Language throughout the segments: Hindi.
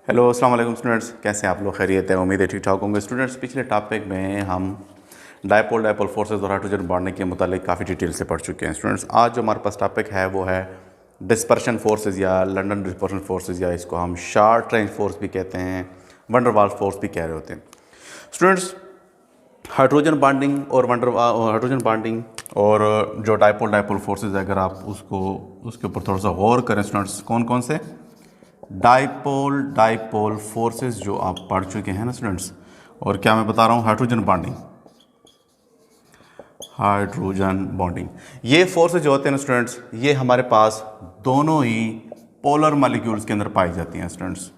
हेलो अस्सलाम वालेकुम स्टूडेंट्स, कैसे हैं आप लोग? खैरियत है? उम्मीद है ठीक ठाक होंगे। स्टूडेंट्स, पिछले टॉपिक में हम डायपोल फोर्सेस और हाइड्रोजन बॉन्डिंग के मुतालिक काफ़ी डिटेल से पढ़ चुके हैं। स्टूडेंट्स, आज जो हमारे पास टॉपिक है वो है डिस्पर्शन फोर्सेस या लंदन डिस्पर्शन फोर्सेस, या इसको हम शॉर्ट रेंज फोर्स भी कहते हैं, वंडर वाल फोर्स भी कह रहे होते हैं। स्टूडेंट्स, हाइड्रोजन बॉन्डिंग और जो डायपोल फोर्सेस, अगर आप उसके ऊपर थोड़ा सा गौर करें स्टूडेंट्स, कौन कौन से डायपोल फोर्सेस जो आप पढ़ चुके हैं ना स्टूडेंट्स, और क्या मैं बता रहा हूँ, हाइड्रोजन बॉन्डिंग, ये फोर्सेस जो होते हैं ना स्टूडेंट्स, ये हमारे पास दोनों ही पोलर मॉलिक्यूल्स के अंदर पाई जाती हैं। स्टूडेंट्स,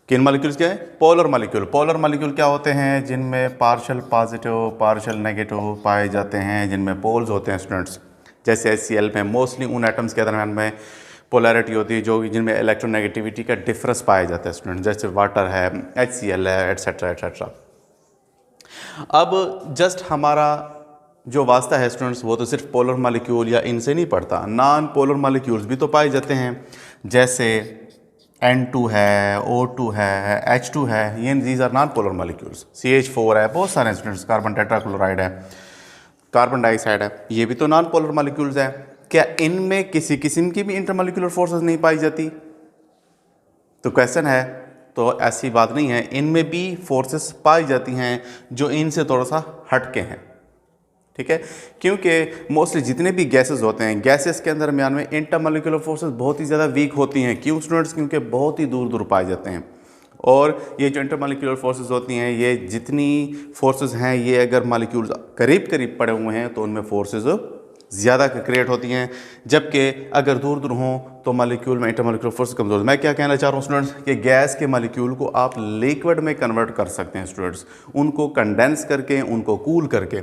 किन मॉलिक्यूल्स क्या है? पोलर मॉलिक्यूल क्या होते हैं? जिनमें पार्शियल पॉजिटिव पार्शियल नेगेटिव पाए जाते हैं, जिनमें पोल्स होते हैं स्टूडेंट्स। जैसे HCl में मोस्टली उन एटम्स के दरम्यान में पोलैरिटी होती है जो जिनमें इलेक्ट्रोनेगेटिविटी का डिफरेंस पाया जाता है स्टूडेंट, जैसे वाटर है, HCl है, एट्सेट्रा एट्सेट्रा। अब जस्ट हमारा जो वास्ता है स्टूडेंट्स, वो तो सिर्फ पोलर मॉलिक्यूल या इनसे नहीं पड़ता, नॉन पोलर मॉलिक्यूल्स भी तो पाए जाते हैं, जैसे N2 है, O2 है, H2 है, ये these are non polar molecules. CH4 है, बहुत सारे स्टूडेंट्स, कार्बन टेट्राक्लोराइड है, कार्बन डाइऑक्साइड है, ये भी तो नॉन पोलर मॉलिक्यूल्स है। क्या इनमें किसी किस्म की भी इंटरमॉलिक्यूलर फोर्सेस नहीं पाई जाती? तो क्वेश्चन है, तो ऐसी बात नहीं है, इनमें भी फोर्सेस पाई जाती हैं जो इनसे थोड़ा सा हटके हैं, ठीक है? क्योंकि मोस्टली जितने भी गैसेस होते हैं, गैसेस के अंदर में इंटरमॉलिक्यूलर फोर्सेस बहुत ही ज़्यादा वीक होती हैं। क्यों स्टूडेंट्स? क्योंकि बहुत ही दूर दूर पाए जाते हैं। और ये जो इंटरमॉलिक्यूलर फोर्सेस होती हैं, ये जितनी फोर्सेस हैं, ये अगर मॉलिक्यूल्स करीब करीब पड़े हुए हैं तो उनमें फोर्सेस ज़्यादा क्रिएट होती हैं, जबकि अगर दूर दूर हों तो मॉलिक्यूल में इंटरमॉलिक्यूलर फोर्स कमज़ोर। मैं क्या कहना चाह रहा हूँ स्टूडेंट्स, कि गैस के मॉलिक्यूल को आप लिक्विड में कन्वर्ट कर सकते हैं स्टूडेंट्स, उनको कंडेंस करके, उनको कूल करके।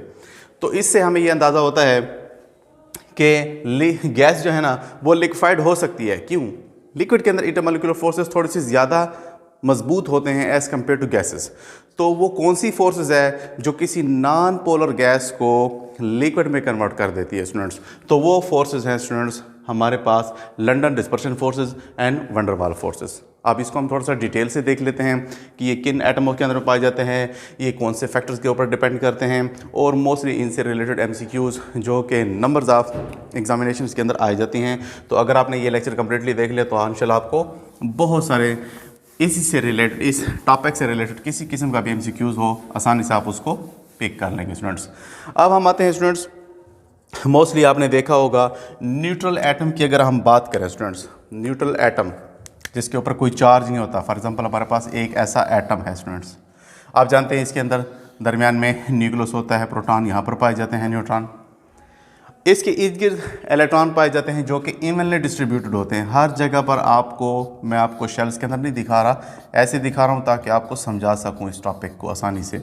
तो इससे हमें ये अंदाज़ा होता है कि गैस जो है ना वो लिक्विफाइड हो सकती है। क्यों? लिक्विड के अंदर इंटरमॉलिक्यूलर फोर्सेस थोड़ी सी ज़्यादा मजबूत होते हैं एज़ कम्पेयर टू गैसेस। तो वो कौन सी फोर्सेस है जो किसी नॉन पोलर गैस को लिक्विड में कन्वर्ट कर देती है स्टूडेंट्स? तो वो फोर्सेस हैं स्टूडेंट्स हमारे पास London dispersion forces and van der Waals forces. अब इसको हम थोड़ा सा डिटेल से देख लेते हैं कि ये किन एटमों के अंदर पाए जाते हैं, ये कौन से फैक्टर्स के ऊपर डिपेंड करते हैं, और मोस्टली इनसे रिलेटेड MCQs जो कि नंबर्स ऑफ एग्जामिनेशंस के अंदर आई जाती हैं। तो अगर आपने ये लेक्चर कम्प्लीटली देख लिया तो इंशाल्लाह आपको बहुत सारे इसी से रिलेटेड, इस टॉपिक से रिलेटेड किसी किस्म का भी MCQs हो, आसानी से आप उसको पिक कर लेंगे स्टूडेंट्स। अब हम आते हैं स्टूडेंट्स, मोस्टली आपने देखा होगा न्यूट्रल एटम की अगर हम बात करें स्टूडेंट्स, न्यूट्रल एटम जिसके ऊपर कोई चार्ज नहीं होता, फॉर एग्जांपल हमारे पास एक ऐसा एटम है स्टूडेंट्स, आप जानते हैं इसके अंदर दरमियान में न्यूक्लियस होता है, प्रोटॉन यहाँ पर पाए जाते हैं, न्यूट्रॉन, इसके इर्द गिर्द इलेक्ट्रॉन पाए जाते हैं जो कि इवनली डिस्ट्रीब्यूटेड होते हैं हर जगह पर। मैं आपको शेल्स के अंदर नहीं दिखा रहा, ऐसे दिखा रहा हूँ ताकि आपको समझा सकूँ इस टॉपिक को आसानी से।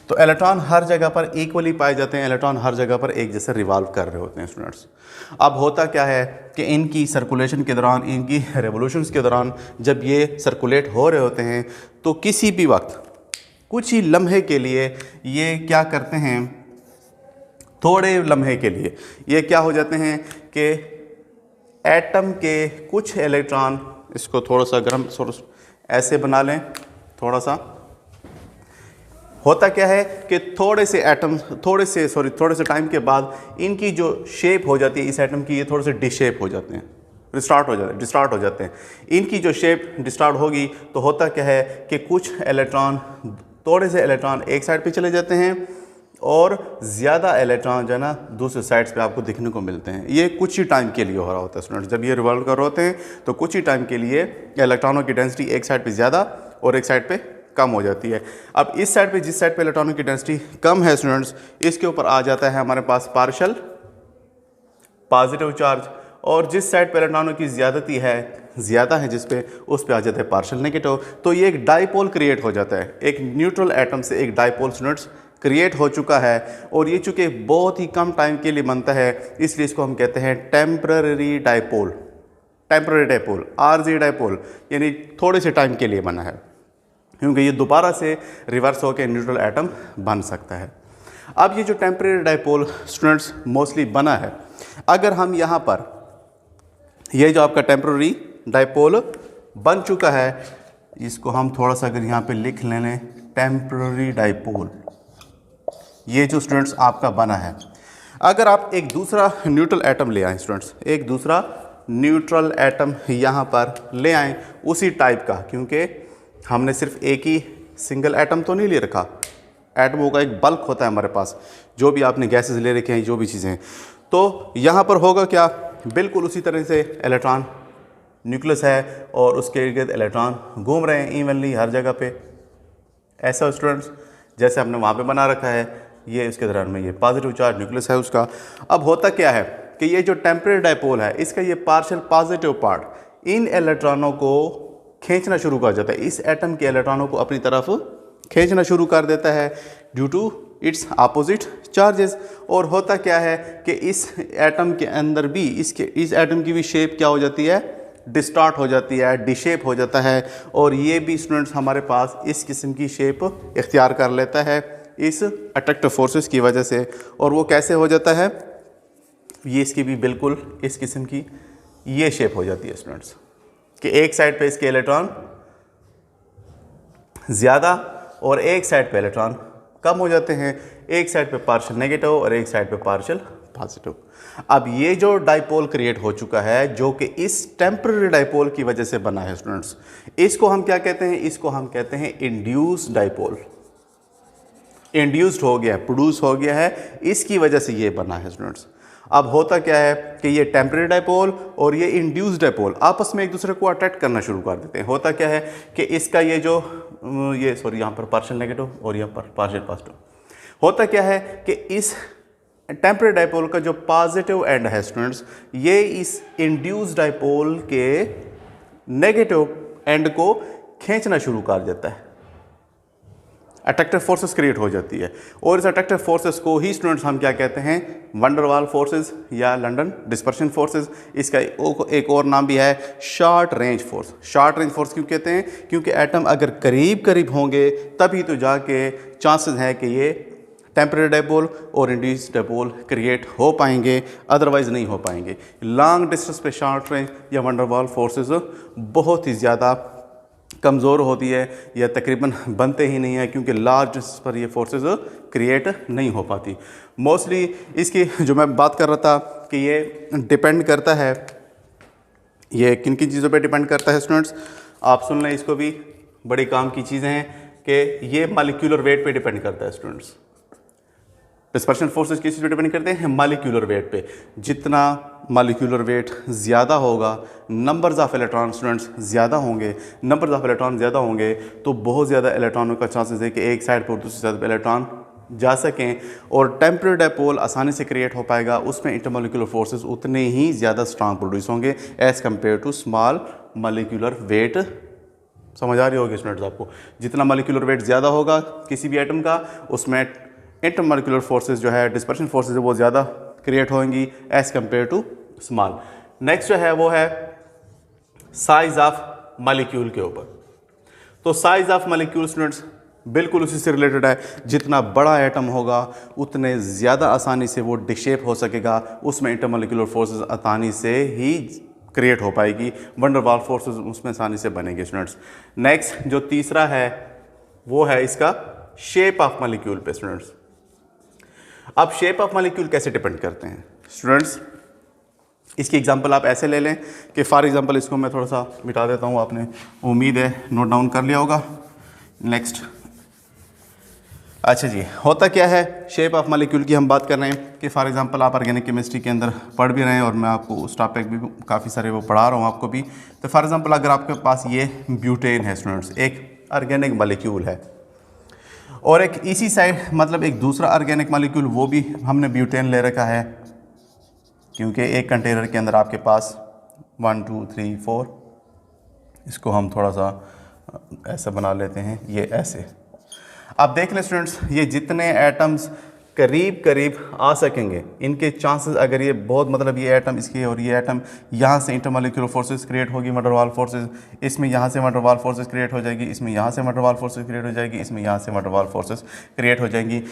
तो इलेक्ट्रॉन हर जगह पर इक्वली पाए जाते हैं, इलेक्ट्रॉन हर जगह पर एक जैसे रिवॉल्व कर रहे होते हैं स्टूडेंट्स। अब होता क्या है कि इनकी सर्कुलेशन के दौरान, इनकी रेवोल्यूशंस के दौरान जब ये सर्कुलेट हो रहे होते हैं तो किसी भी वक्त कुछ ही लम्हे के लिए ये क्या करते हैं, थोड़े लम्हे के लिए ये क्या हो जाते हैं कि एटम के कुछ इलेक्ट्रॉन, इसको थोड़ा सा गर्म ऐसे बना लें, थोड़ा सा, होता क्या है कि थोड़े से टाइम के बाद इनकी जो शेप हो जाती है इस एटम की, ये थोड़े से डिशेप हो जाते हैं, डिस्टार्ट हो जाते हैं। इनकी जो शेप डिस्टार्ट होगी तो होता क्या है कि कुछ इलेक्ट्रॉन, थोड़े से इलेक्ट्रॉन एक साइड पे चले जाते हैं और ज़्यादा इलेक्ट्रॉन जो है ना दूसरे साइड्स पे आपको दिखने को मिलते हैं। ये कुछ ही टाइम के लिए हो रहा होता है स्टूडेंट्स, जब ये रिवॉल्व कर रहे होते हैं तो कुछ ही टाइम के लिए इलेक्ट्रॉनों की डेंसिटी एक साइड पे ज़्यादा और एक साइड पे कम हो जाती है। अब इस साइड पे, जिस साइड पे इलेक्ट्रॉनों की डेंसिटी कम है स्टूडेंट्स, इसके ऊपर आ जाता है हमारे पास पार्शियल पॉजिटिव चार्ज, और जिस साइड पे इलेक्ट्रॉनों की ज़्यादा है जिस पे, उस पे आ जाता है पार्शियल नेगेटिव। तो ये एक डाइपोल क्रिएट हो जाता है, एक न्यूट्रल एटम से एक डाइपोल स्टूडेंट्स क्रिएट हो चुका है, और ये चूँकि बहुत ही कम टाइम के लिए बनता है इसलिए इसको हम कहते हैं टेम्पररी डाइपोल, RZ डाइपोल, यानी थोड़े से टाइम के लिए बना है, क्योंकि ये दोबारा से रिवर्स होकर न्यूट्रल एटम बन सकता है। अब ये जो टेम्परेरी डाइपोल स्टूडेंट्स मोस्टली बना है, अगर हम यहाँ पर ये जो आपका टेम्परेरी डाइपोल बन चुका है, इसको हम थोड़ा सा अगर यहाँ पे लिख लें, टेम्परेरी डाइपोल ये जो स्टूडेंट्स आपका बना है, अगर आप एक दूसरा न्यूट्रल एटम ले आएँ स्टूडेंट्स, एक दूसरा न्यूट्रल एटम यहाँ पर ले आएँ उसी टाइप का, क्योंकि हमने सिर्फ एक ही सिंगल एटम तो नहीं ले रखा, एटमों का एक बल्क होता है हमारे पास, जो भी आपने गैसेस ले रखे हैं, जो भी चीज़ें हैं, तो यहाँ पर होगा क्या, बिल्कुल उसी तरह से इलेक्ट्रॉन न्यूक्लियस है और उसके इर्द गिर्द इलेक्ट्रॉन घूम रहे हैं इवनली हर जगह पे, ऐसा स्टूडेंट्स जैसे हमने वहाँ पे बना रखा है। ये इसके दौरान में ये पॉजिटिव चार्ज न्यूक्लियस है उसका। अब होता क्या है कि ये जो टेम्परेरी डाइपोल है, इसका ये पार्शियल पॉजिटिव पार्ट इन इलेक्ट्रॉनों को खींचना शुरू कर देता है, इस एटम के इलेक्ट्रॉनों को अपनी तरफ खींचना शुरू कर देता है due to its opposite charges. और होता क्या है कि इस एटम के अंदर भी इस एटम की भी शेप क्या हो जाती है, डिस्टॉर्ट हो जाती है, डिशेप हो जाता है, और ये भी स्टूडेंट्स हमारे पास इस किस्म की शेप इख्तियार कर लेता है इस अट्रैक्टिव फोर्सेस की वजह से। और वो कैसे हो जाता है, ये इसकी भी बिल्कुल इस किस्म की ये शेप हो जाती है स्टूडेंट्स, कि एक साइड पे इसके इलेक्ट्रॉन ज़्यादा और एक साइड पे इलेक्ट्रॉन कम हो जाते हैं, एक साइड पे पार्शियल नेगेटिव और एक साइड पे पार्शियल पॉजिटिव। अब ये जो डाइपोल क्रिएट हो चुका है, जो कि इस टेम्परेरी डाइपोल की वजह से बना है स्टूडेंट्स, इसको हम क्या कहते हैं, इसको हम कहते हैं इंड्यूस्ड डाइपोल। इंड्यूस्ड हो गया, प्रोड्यूस हो गया है, इसकी वजह से ये बना है स्टूडेंट्स। अब होता क्या है कि ये टेम्परेरी डाइपोल और ये इंड्यूस्ड डाइपोल आपस में एक दूसरे को अट्रैक्ट करना शुरू कर देते हैं। होता क्या है कि इसका ये जो यहाँ पर पार्शियल नेगेटिव और यहाँ पर पार्शियल पॉजिटिव, होता क्या है कि इस टेम्परेरी डाइपोल का जो पॉजिटिव एंड है स्टूडेंट्स, ये इस इंड्यूस्ड डाइपोल के नेगेटिव एंड को खींचना शुरू कर देता है, अट्रैक्टिव फोर्सेस क्रिएट हो जाती है। और इस अट्रैक्टिव फोर्सेस को ही स्टूडेंट्स हम क्या कहते हैं, वंडर वाल फोर्सेस या लंदन डिस्पर्शन फोर्सेस। इसका एक और नाम भी है short range force. Short range force क्यों कहते हैं, क्योंकि एटम अगर करीब करीब होंगे तभी तो जाके चांसेस हैं कि ये टेम्परेरी डाइपोल और इंड्यूस्ड डाइपोल क्रिएट हो पाएंगे, अदरवाइज नहीं हो पाएंगे। लॉन्ग डिस्टेंस पे शॉर्ट रेंज या वंडर वाल फोर्सेस बहुत ही ज़्यादा कमज़ोर होती है या तकरीबन बनते ही नहीं है, क्योंकि लार्ज डिस्टेंस पर ये फोर्सेस क्रिएट नहीं हो पाती। मोस्टली इसकी जो मैं बात कर रहा था कि ये डिपेंड करता है, ये किन किन चीज़ों पे डिपेंड करता है स्टूडेंट्स, आप सुन लें, इसको भी बड़ी काम की चीज़ें हैं कि ये मॉलिक्यूलर वेट पे डिपेंड करता है स्टूडेंट्स। डिस्पर्शन फोर्सेस किस चीज़ पे डिपेंड करते हैं, मॉलिक्यूलर वेट पे। जितना मॉलिक्यूलर वेट ज़्यादा होगा, नंबर्स ऑफ इलेक्ट्रॉन स्टूडेंट्स ज़्यादा होंगे, नंबर्स ऑफ इलेक्ट्रॉन ज़्यादा होंगे तो बहुत ज़्यादा इलेक्ट्रॉनों का चांसेस है कि एक साइड पर दूसरी साइड पर इलेक्ट्रॉन जा सकें और टेम्परेरी डाइपोल आसानी से क्रिएट हो पाएगा। उसमें इंटरमोलिकुलर फोर्सेस उतने ही ज़्यादा स्ट्रांग प्रोड्यूस होंगे as compare to small molecular weight. समझ आ रही होगी स्टूडेंट्स आपको, जितना मॉलिक्यूलर वेट ज़्यादा होगा किसी भी एटम का, उसमें इंटरमोलिकुलर फोर्सेस जो है, डिस्पर्शन फोर्सेस है, वो ज़्यादा क्रिएट होंगी as compare to small. Next जो है वो है साइज ऑफ मॉलिक्यूल के ऊपर। तो साइज ऑफ मॉलिक्यूल स्टूडेंट्स बिल्कुल उसी से रिलेटेड है, जितना बड़ा एटम होगा उतने ज़्यादा आसानी से वो डिशेप हो सकेगा, उसमें इंटरमोलिकुलर फोर्सेस आसानी से ही क्रिएट हो पाएगी, वंडर वाल फोर्सेस उसमें आसानी से बनेंगे स्टूडेंट्स। नेक्स्ट जो तीसरा है वो है इसका शेप ऑफ मॉलिक्यूल पे स्टूडेंट्स। अब शेप ऑफ मॉलिक्यूल कैसे डिपेंड करते हैं स्टूडेंट्स, इसकी एग्जांपल आप ऐसे ले लें कि फॉर एग्जांपल इसको मैं थोड़ा सा मिटा देता हूँ, आपने उम्मीद है नोट डाउन कर लिया होगा। नेक्स्ट, अच्छा जी, होता क्या है, शेप ऑफ मॉलिक्यूल की हम बात कर रहे हैं कि फॉर एग्जांपल आप ऑर्गेनिक केमिस्ट्री के अंदर पढ़ भी रहे हैं और मैं आपको उस टॉपिक भी काफ़ी सारे वो पढ़ा रहा हूँ आपको भी। तो फॉर एग्जांपल अगर आपके पास ये ब्यूटेन है स्टूडेंट्स, एक ऑर्गेनिक मॉलिक्यूल है, और एक इसी साइड मतलब एक दूसरा ऑर्गेनिक मॉलिक्यूल वो भी हमने ब्यूटेन ले रखा है, क्योंकि एक कंटेनर के अंदर आपके पास 1 2 3 4, इसको हम थोड़ा सा ऐसा बना लेते हैं, ये ऐसे। आप देख लें स्टूडेंट्स, ये जितने एटम्स करीब करीब आ सकेंगे, इनके चांसेस, अगर ये बहुत मतलब ये एटम इसके और ये एटम यहाँ से इंटरमॉलिक्यूलर फोर्सेस क्रिएट होगी, वंडर वाल फोर्सेस, इसमें यहाँ से वंडर वाल फोर्सेस क्रिएट हो जाएगी, इसमें यहाँ से वंडर वाल फोर्सेस क्रिएट हो जाएगी, इसमें यहाँ से वंडर वाल फोर्सेस क्रिएट हो जाएंगी।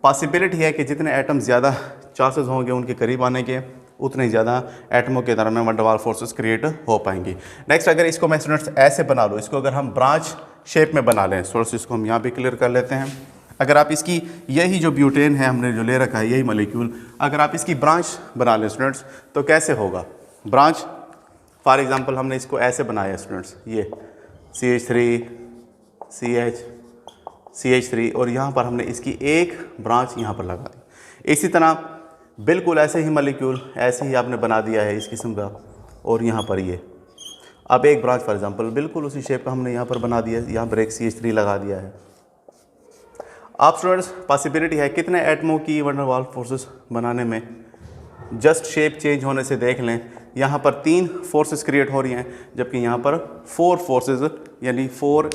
पॉसिबिलिटी है कि जितने एटम ज़्यादा चांसेस होंगे उनके करीब आने के, उतने ही ज़्यादा एटमों के दरमियान वंडर वाल फोर्सेस क्रिएट हो पाएंगी। नेक्स्ट, अगर इसको मैं स्टूडेंट्स ऐसे बना लूँ, इसको अगर हम ब्रांच शेप में बना लें, थोड़ा सा इसको हम यहाँ पे क्लियर कर लेते हैं। अगर आप इसकी यही जो ब्यूटेन है हमने जो ले रखा है, यही मॉलिक्यूल, अगर आप इसकी ब्रांच बना लें स्टूडेंट्स, तो कैसे होगा ब्रांच? फॉर एग्जांपल हमने इसको ऐसे बनाया स्टूडेंट्स, ये CH3 CH3 और यहाँ पर हमने इसकी एक ब्रांच यहाँ पर लगा दी। इसी तरह बिल्कुल ऐसे ही मॉलिक्यूल ऐसे ही आपने बना दिया है इस किस्म का, और यहाँ पर ये अब एक ब्रांच फॉर एग्जांपल बिल्कुल उसी शेप का हमने यहाँ पर बना दिया है, यहाँ पर एक CH3 लगा दिया है। आप स्टूडेंट्स पॉसिबिलिटी है कितने एटमों की वंडर वाल फोर्सेस बनाने में, जस्ट शेप चेंज होने से देख लें, यहाँ पर 3 फोर्सेस क्रिएट हो रही हैं, जबकि यहाँ पर 4 फोर्सेस यानी 4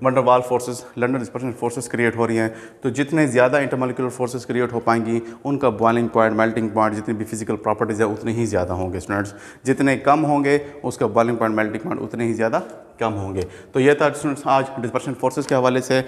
wonder Waals forces, London dispersion forces create हो रही हैं। तो जितने ज़्यादा इंटरमॉलिक्यूलर फोर्सेस क्रिएट हो पाएंगी, उनका बॉइलिंग पॉइंट, मेल्टिंग पॉइंट, जितनी भी फिजिकल प्रॉपर्टीज़ है उतने ही ज़्यादा होंगे स्टूडेंट्स। जितने कम होंगे उसका बॉइलिंग पॉइंट, मेल्टिंग पॉइंट उतने ही ज़्यादा कम होंगे। तो ये था स्टूडेंट्स आज डिस्पर्शन फोर्सेस के हवाले से।